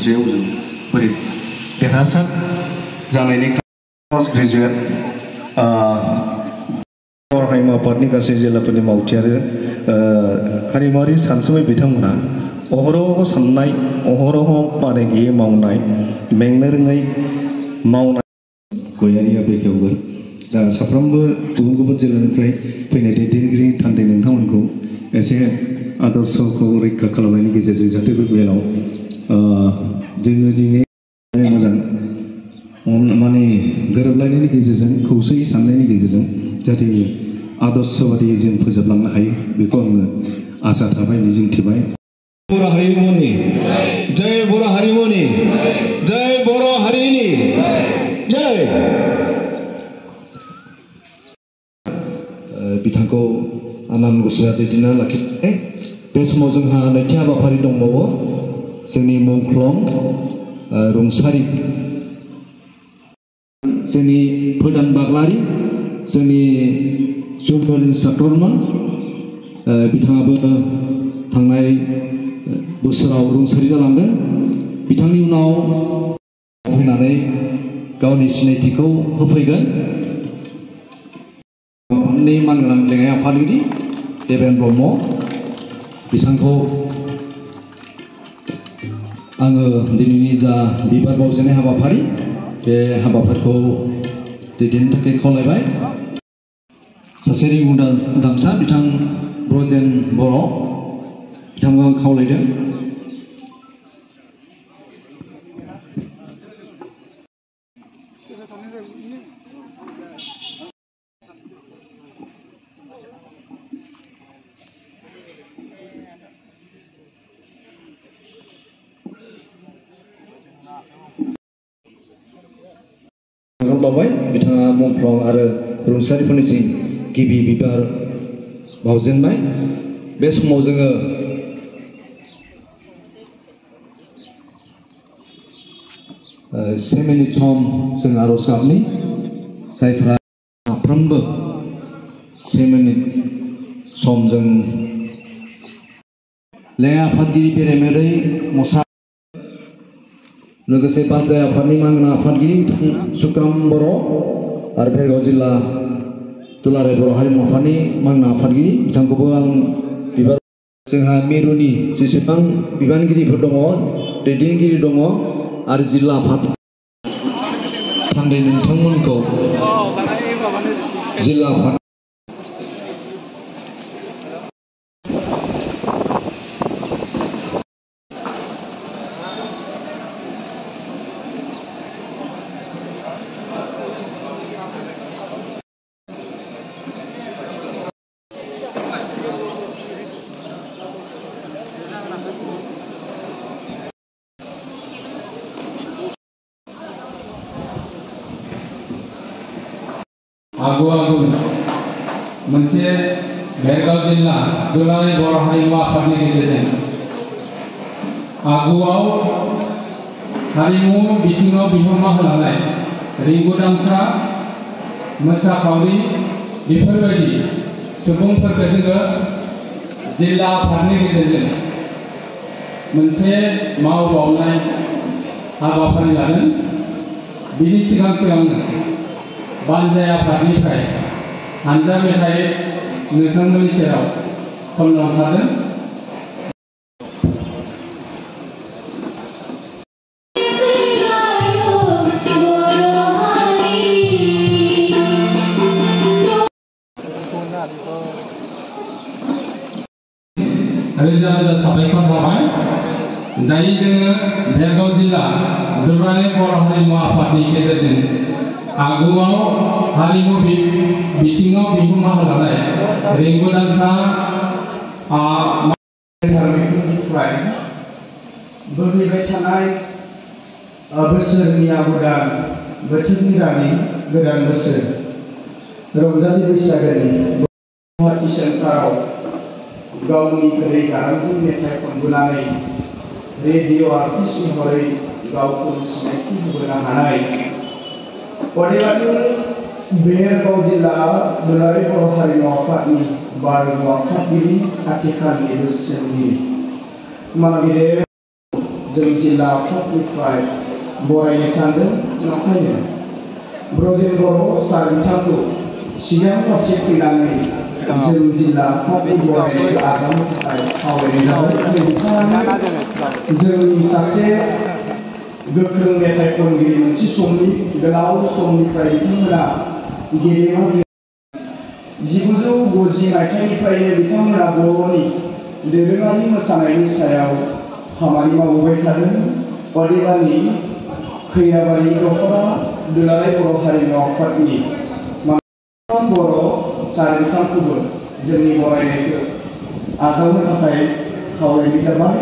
मोनसेयाव जों बोरै देरहासार जानायनि पोस्ट ग्रेजुएट हारिमु आफादनि गासै जिल्लाफोरनि मावथि आरो हारिमुआरि सानसुमै बिथांमोना अहरह साननाय अहरह बानाय गैयै मावनाय मेंनो रोङै मावनाय गयारिया बेखेवगोन दा साफ्रोमबो गुबुन गुबुन जिल्लानिफ्राय फैनाय दैदेनगिरि थान्दै नोंथांमोनखौ एसे आदर्शखौ रैखा खालामनायनि गेजेरजों जाहाथे बे बेलाव जोङो दिनै मोजां माने गोरोबलायनायनि गेजेरजों खौसेयै साननायनि गेजेरजों जाहाथे आदर्श बादियै जों फोजोबलांनो हायो बेखौ आङो आसा थाबाय मिजिंथिबाय। बर' हारिमुनि जय बर' हारिमुनि जय बर' हारिनि जय बिथांखौ आनान गसाइया दैदेनना लाखिनाय बे समाव जोंहा नैथि हाबाफारि दंबावो जोंनि मुंख्लं रुंसारि जोंनि फोदान बाग्लारि जोंनि जुनियर इन्सट्राक्टरमोन बिथाङाबो थांनाय बोसोराव रुंसारि जालांदों बिथांनि उनाव फैनानै गावनि सिनायथिखौ होफैगोन आफादनि मानगोनां लेङाइ आफादगिरि देबेन ब्रह्म बिथांखौ आङो दिनैनि जा बिबार बावजेननाय हाबाफारि बे हाबाफारिखौ दैदेननो थाखाय खावलायबाय सासे रिंगुदामसा बिथां ब्रजेन बर' बिथांखौ आं खावलायदों। बावबाय बिथाङा मुंख्लं आरो रुंसारिफोरनिसिम गिबि बिबार बावजेनबाय बे समाव जोङो से मिनिट सम जों आरज गाबनि जायफ्रा साफ्रोमबो से मिनिट सम जों लेङाइ आफादगिरि बेरेमोदै मसा लोगोसे बानजाय आफादनि मानगोनां आफादगिरि सुक्राम बर' आरो भेरगाव जिल्ला दुलाराय बर' हारिमु आफादनि मानगोनां आफादगिरि बिथांखौबो आं बिबार जोंहा मिरुनि जेसेबां बिबानगिरिफोर दङ दैदेनगिरि दङ आरो जिल्ला आफाद थान्दै नोंथांमोनखौ जिल्ला आफाद आगु मोनसे भेरगाव जिल्ला दुलाराय बर' हारिमु आफादनि गेजेरजों आगुआव हारिमु बिथिङाव बिहोमा होलांनाय रिंगुदामसा मोसाखावरि बेफोरबायदि सुबुंफोरखौ जोङो जिल्ला आफादनि गेजेरजों मोनसे मावबावनाय हाबाफारि लादों बिनि सिगां बानजाय आफादनिफ्राय हानजा मेथाइ नोंथांमोननि सेराव खनलांखादों। रोजा रोजा साबायखर थाबाय। दायो जोङो भेरगाव जिल्ला दुलाराय बर' हारिमु आफादनि गेजेरजों आगुआव हारिमु बिथिङाव बिहोमा होलांनाय रिंगुदामसा निफ्राय बोहैबाय थानाय बोसोरनि आगोदान बोथोरनि रानि गोदान बोसोर रंजालि बैसागोनि गुवाहाटी सेन्टाराव गावनि गोदै गारांजों मेथाइ खनबोनानै रेडिअ' आर्टिस्ट महरै गावखौ सिनायथि होबोनो हानाय अदेबानि भेरगाव जिल्ला दुलाराय बर' हारिमु आफादनि बारग'मा आफादगिरि आथिखालनि बोसोरनि मागिदेर जों जिल्ला आफादनिफ्राय बरायनो सानदों। नंखायनो ब्रजेन बर' सार बिथांखौ सिगां फारसे फैनानै जों जिल्ला आफादनि बरायनायखौ आजावनो थाखाय खावलायनाय जाबाय। बिथाङानो जोंनि सासे गोख्रों मेथाइ खनगिरि, मोनसे समनि गोलाव समनिफ्राय बिथांमोना गेलेमा 1950 मायथाइनिफ्रायनो बिथांमोना बर'नि दोरोङारि मोसानायनि सायाव खामानि मावबोबाय थादों। अदेबानि खैराबारि दख'रा दुलाराय बर' हारिमु आफादनि बर' सार बिथांखौबो जोंनि बरायनायखौ आजावनो थाखाय खावलायनाय जाबाय।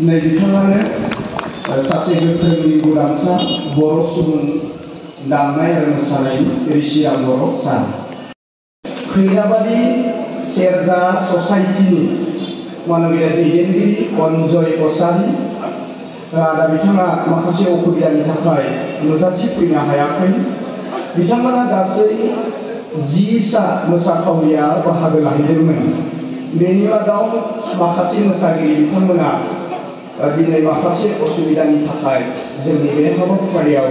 नै बिथाङानो सासे गोख्रों लिंगुरामसा बर' सुबुं दामनाय आरो मोसानायनि ऋषिया बर' सार। खैराबारि सेरजा ससाइटिनि मानबिला दैदेनगिरि अनजय कसारी, दा बिथाङा माखासे असुबिदानि थाखाय नुजाथि फैनो हायाखै। बिथांमोना गासै 10 मोसाखावरिया बाहागो लाहैदोंमोन। बेनि मादाव माखासे मोसागिरि बिथांमोना दिनै माखासे असुबिदानि थाखाय जोंनि बे हाबाफारियाव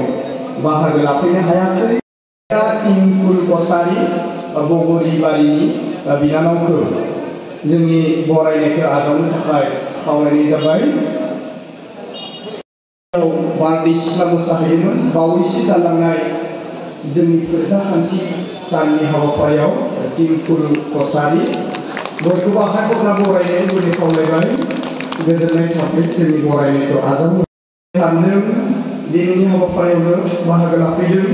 बाहागो लाफैनो हायाखै। टिंकुल कसारी बगरिबारिनि बिनानावखौ जोंनि बरायनायखौ आजावनो थाखाय खावलायनाय जाबाय। बारदै सिख्ला मोसाहैदोंमोन। बावैसो जालांनाय जोंनि फोरजाखान्थि साननि हाबाफारियाव टिंकुल कसारी बयखौबो आखाइ खबना बरायनाय गुरै खावलायबाय। गोजोननाय थाबाय जोंनि बरायनायखौ आजावनो सानदों। दिनैनि हाबाफारियावनो बाहागो लाफैदों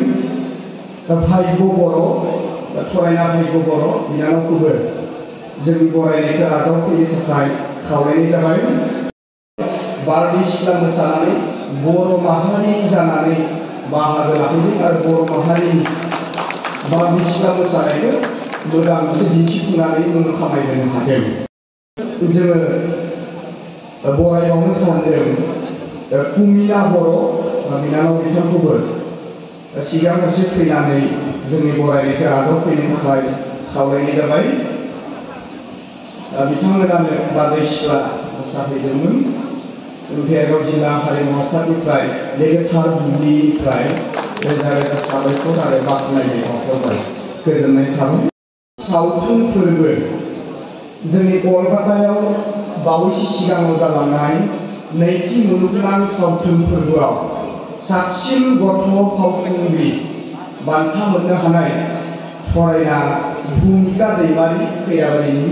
भाग्य बर', थरायना भाग्य बर' बिनानावखौबो जोंनि बरायनायखौ आजावफैनो थाखाय खावलायनाय जाबाय। बारदै सिख्ला मोसानानै बर' माहारि जानानै बाहागो लाफैदों आरो बर' माहारिनि बारदै सिख्ला मोसानायखौ मोजां मोनसे दिन्थिफुंनानै मुं खामायहोनो हादों। जोङो बरायबावनो सानदों कुमिना बर' बिनानाव बिथांखौबो सिगां फारसे फैनानै जोंनि बरायनायखौ आजावफैनो थाखाय खावलायनाय जाबाय। बिथांमोनानो बारदै सिख्ला मोसाहैदोंमोन। भेरगाव जिल्ला हारिमु आफादनिफ्राय बे गोथार दुब्लिनिफ्राय रोजा रोजा साबायखर आरो बाख्नायनाय बावहरबाय। गोजोननाय थाबाय। सावथुन फोरबो जोंनि कलकातायाव बावैसो सिगाङाव जालांनाय नैथि मुलुगनां सावथुन फोरबोआव साबसिन गथ' फावखुंग्रि बान्था मोननो हानाय फरायना भुमिका दैमारि खैराबारिनि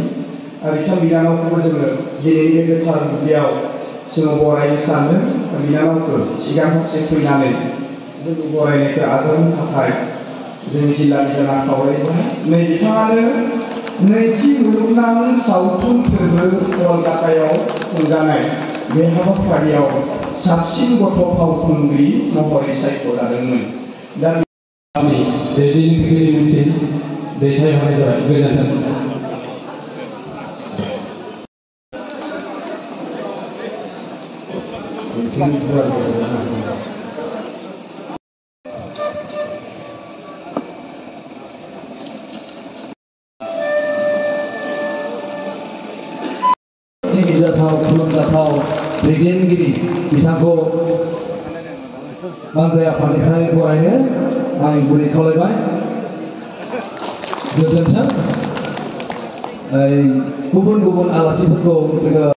बिथां बिनानावखौबो जोङो दिनैनि बे गोथार दुब्लियाव जोङो बरायनो सानदों। बिनानावखौ सिगां फारसे फैनानै जोंनि बरायनायखौ आजावनो थाखाय जोंनि जिल्लानि जाना खावलायबाय। नै बिथाङानो नैथि मुलुगनां सावथुन फोरबो कलकातायाव खुंजानाय बे हाबाफारियाव साबसिन गथ' फावखुंग्रि महरै सायख'जादोंमोन। दा दैदेनगिरिनिसिम दैथायहरनाय जाबाय। गोजोन्थों। खुलुमजाथाव दैदेनगिरि बिथांखौ बानजाय आफादनिफ्राय बरायनो आं गुरै खावलायबाय। गोजोन्थों। गुबुन गुबुन आलासिफोरखौ जोङो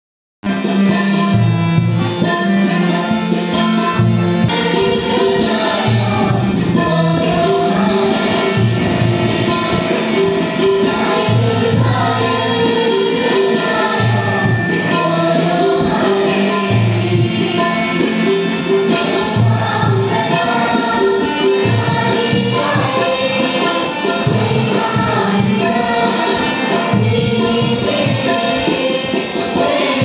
Hey!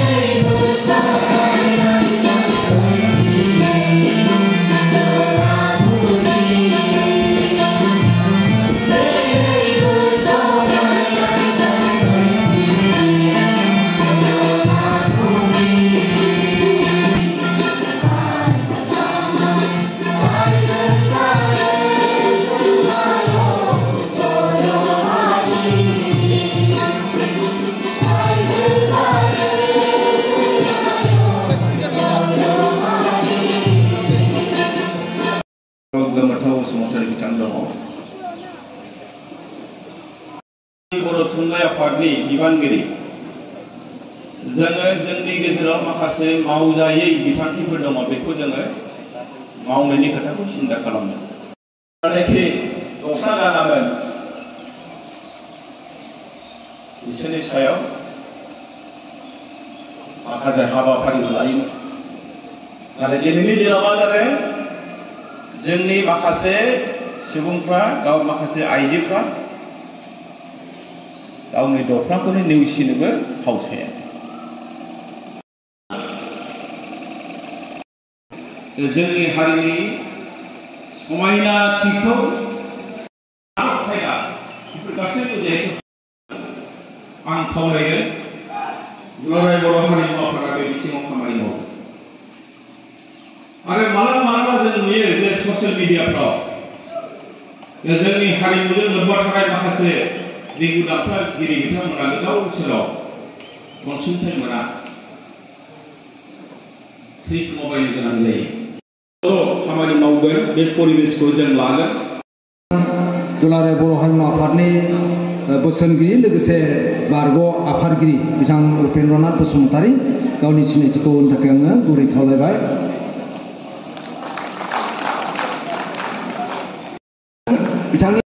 बिथां दङ बर' थुनलाइ आफादनि बिबानगिरि जोङो जोंनि गेजेराव माखासे मावजायै बिथांखिफोर दङ बेखौ जोङो मावनायनि खोथाखौ सिन्था खालामदों जायखि दखना गानामोन बिसोरनि सायाव माखासे हाबाफारिबो लायोमोन नाथाय दिनैनि दिनाव मा जादों जोंनि माखासे सुबुंफ्रा माखासे आइजोफ्रा गावनि दखनाखौनो नेवसिनोबो फावसाया जोंनि हारिनि समायनाथिखौ बेफोर गासैबो आं खावलायगोन दुलाराय बर' हारिमु आफादा बे बिथिङाव खामानि मावो आरो मालाबा जों नुयो जे ससियेल मिडियाफ्राव जोंनि हारिमुजों लोब्बा थानाय माखासे रिंगुदामसागिरि बिथांमोना गोदाव सोराव अनसुंथाइ मोना थैखोमाबायनो गोनां जायो खामानि मावगोन बे परिबेसखौ जों लागोन दुलाराय बर' हारिमु आफादनि बोसोनगिरि लोगोसे बारग' आफादगिरि बिथां उपेन्द्रनाथ बसुमतारी गावनि सिनायथिखौ होनो थाखाय आङो गुरै खावलायबाय बिथांनि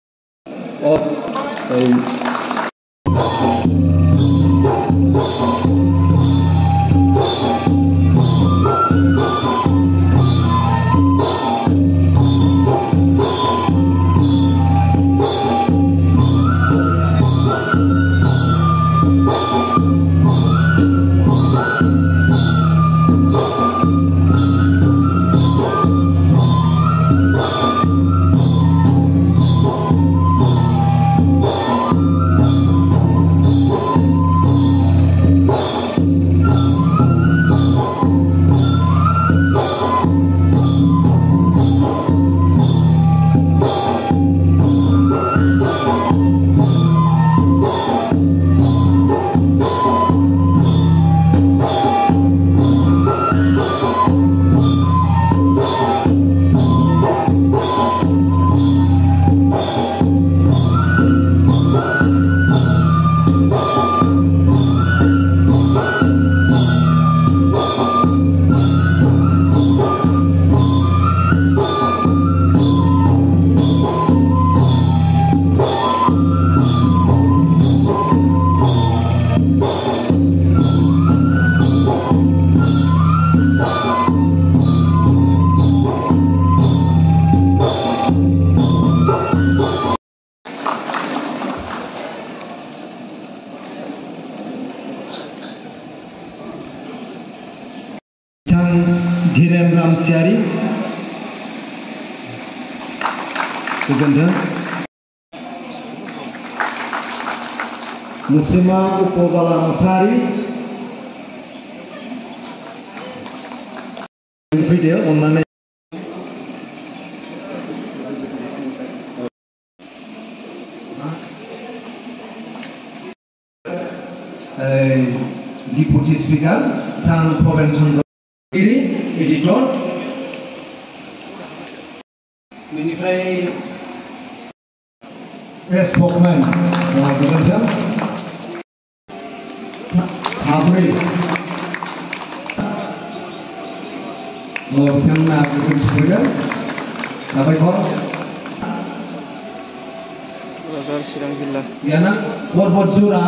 धीरेन रामसियारी गोजोन्थों मुस्लिमा उपबाला मोसाहारि फैदो अननानै डिपुटि स्पिकार थां प्रबेन चन्द्र एडिटर बेनिफ्राय स्पकमेन गोजोन्थों साब्रै बिथांमोना गोजोन सफैगोन साबायखर चिरां जिल्ला गैयाना पर्बत जरा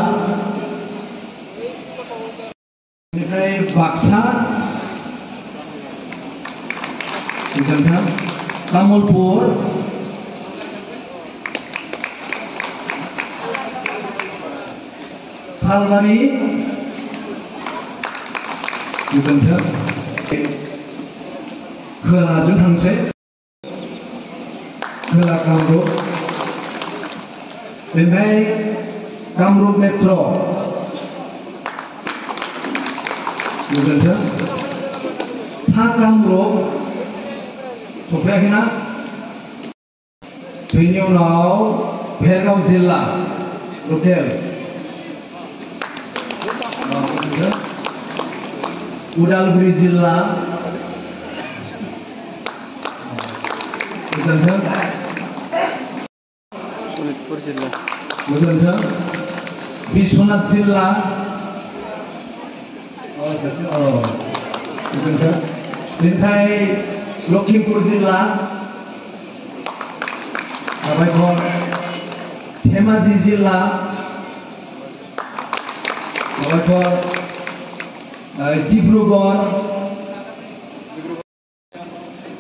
बेनिफ्राय बाक्सा गोजोन्थों तामुलपुर सालबारि गोजोन्थों खोलाजों थांसै खोला कामरुप बेनिफ्राय कामरुप मेट्र गोजोन्थों सा कामरुप सफैयाखैना बेनि उनाव भेरगाव जिल्ला लकेल उदालगुरि जिल्ला गोजोन्थों जिल्ला गोजोन्थों बिश्वनाथ जिल्ला गोजोन्थों बेनिफ्राय लखिमपुर जिल्ला साबायखर धेमाजि जिल्ला साबायखर डिब्रुगड़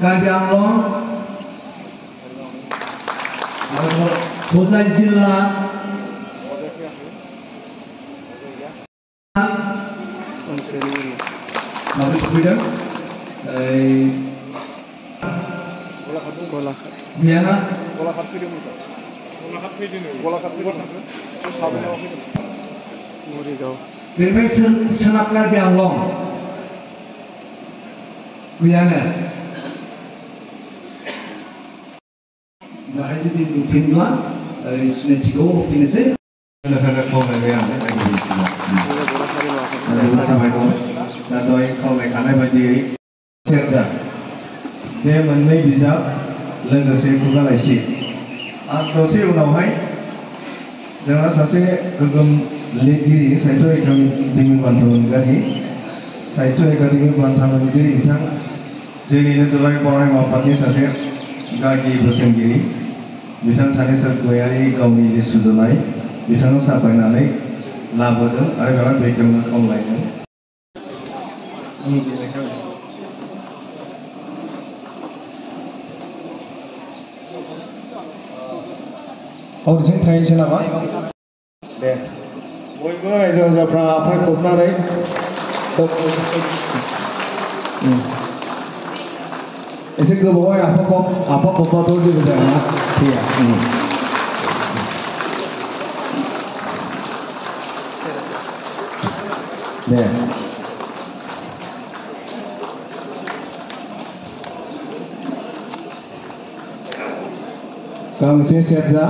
कार्बि आंलं हजाइ जिल्ला माबोरै सफैदों गैयाना मरिगाव बेनिफ्राय सोनाब कार्बि आंलं गैयानो दाहाय जुदि नुफिनब्ला सिनायथिखौ होफिननोसै थाखाय खावलायबाय आं साबायखर दा दहाय खावलायखानाय बायदियै सेरजा बे मोननै बिजाब लोगोसे खुगा लाइसि आरो दसे उनावहाय जोंहा सासे गोगोम लिरगिरि साहित्य एकाडेमि बान्था मोनगिरि साहित्य एकाडेमि बान्था मोनगिरि बिथां जोंनिनो दुलाराय बर' हारिमु आफादनि सासे गागि बोसोनगिरि बिथां थानेस्वर गयारि गावनि जे सुजुनाय बिथाङा साफायनानै लाबोदों आरो बेवहाय बेखेवनो खावलायदों औ जों थाहैनोसै नामा दे बयबो रायजो राजाफ्रा आखाइ खबनानै एसे गोबावहाय आफा खबबाथ' जेबो जाया फैया दे गांसे सेरजा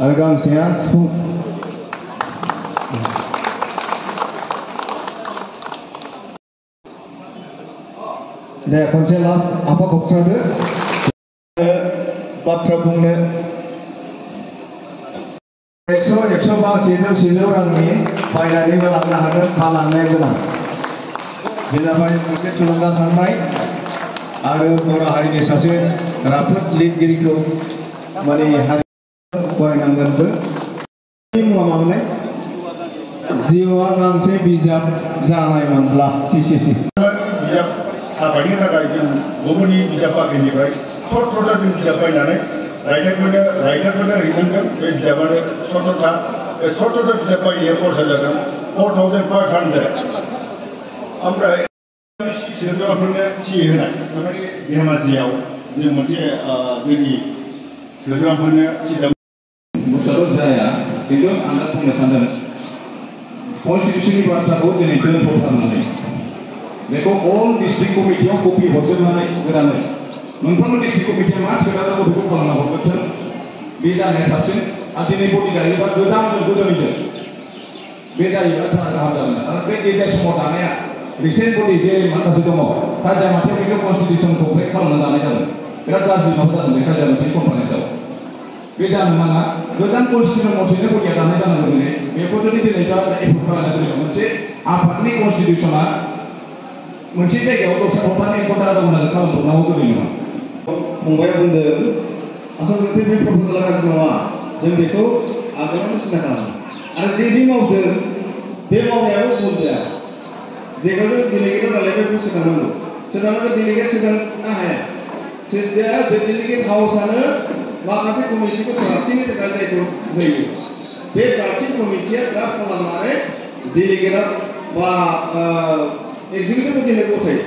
आरो गांसेया सिफुं दे खनसे लास्ट आफा खबस्रादो बाथ्रा बुंनो 100 रांनि बायनानैबो लांनो हागोन फालांनाया गोनां बे जाबाय मोनसे थुलुंगाखांनाय आरो बर' हारिनि सासे राफोद लिरगिरिखौ माने हारि फरायनांगोनबो मुङा मामोनलाय जिउआ गांसे बिजाब जानायमोनब्ला बिजाब साफायनो थाखाय जों गुबुननि बिजाब बाख्रिनिफ्राय सर्ट जों बिजाब बायनानै राइटारफोरनो हैनांगोन बे बिजाबानो सर्टथा बिजाब बायनाया खरसा जागोन 4500 ओमफ्राय सोद्रोमाफोरनो थि होनाय थारमाने धेमाजियाव जों मोनसे जोंनि सोद्रोमाफोरनो थि बुस्थुआथ' जाया खिन्थु आं बुंनो सानदों कन्स्टिटिउसननि बाथ्राखौ दिनै दोनथ'थारनानै बेखौ अल डिस्ट्रिक्ट कमिटियाव कपि हरजोबनानै गोदानै मोनफ्रोमबो डिस्ट्रिक्ट कमिटिया मा सोदांनांगौ बेखौ खालामना हरगोन बे जानाया साबसिन आरो दिनै बडि दायोबा गोजामनिजों बे जायोबा सारा गाहाम जागोन आरो बे गेजेर समाव दानाया रिसेन्ट बडि जे माखासे दङ काजिया माथियाव बेखौ कन्स्टिटिउसनखौ ब्रेक खालामना दानाय जादों बिराद गाज्रि माबा जादों बे काजिया माथिनि कम्पानिसाव बे जानो नाङा गोजाम कन्स्टिटिउसन मथेनो बडिया दानाय जानांगौ दिनै बेखौ जुदि दिनै दा एप्रुभ खालामनाय जादों मोनसे आफादनि कन्स्टिटिउसना मोनसे जायगायाव दस्रा कम्पानि कन्ट्रा दंना खालामब्रबनांगौ गोरलै नङा फंबाया बुंदों आसलथे बे प्रप'जाला गाज्रि नङा जों बेखौ आगोलावनो सिन्था खालामो आरो जे बे मावदों बे मावनायाबो भुल जाया जेखौ जों डेलिगेटआव रायलायबाय बेखौ सोदांनांगौ डेलिगेट सोदांनो हाया सोदाया बे डेलिगेट हाउसआनो माखासे कमिटिखौ ड्राफ्टिंनि थाखाय जायखौ होयो बे ड्राफ्टिं कमिटिया ड्राफ्ट खालामनानै डेलिगेटआ बा एक्जिकिउटिभ बडिनो गथायो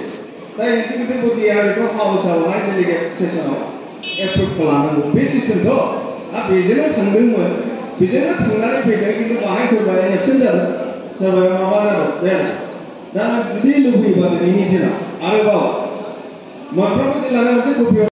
दा एक्जिकिउटिभ बडिया बेखौ हाउसआवहाय डेलिगेट सेसनाव एप्रुभ खालामनांगौ बे सिस्टेमथ' बेजोंनो थांदोंमोन बेजोंनो थांनानै फैदों खिन्थु बाहाय सोरबाया एबसेन्ट जादों सोरबाया माबा जादों दा जुदि लुबैयोबा दिनैनि दिनाव आरोबाव मोनफ्रोमबो जिल्लानो मोनसे कपि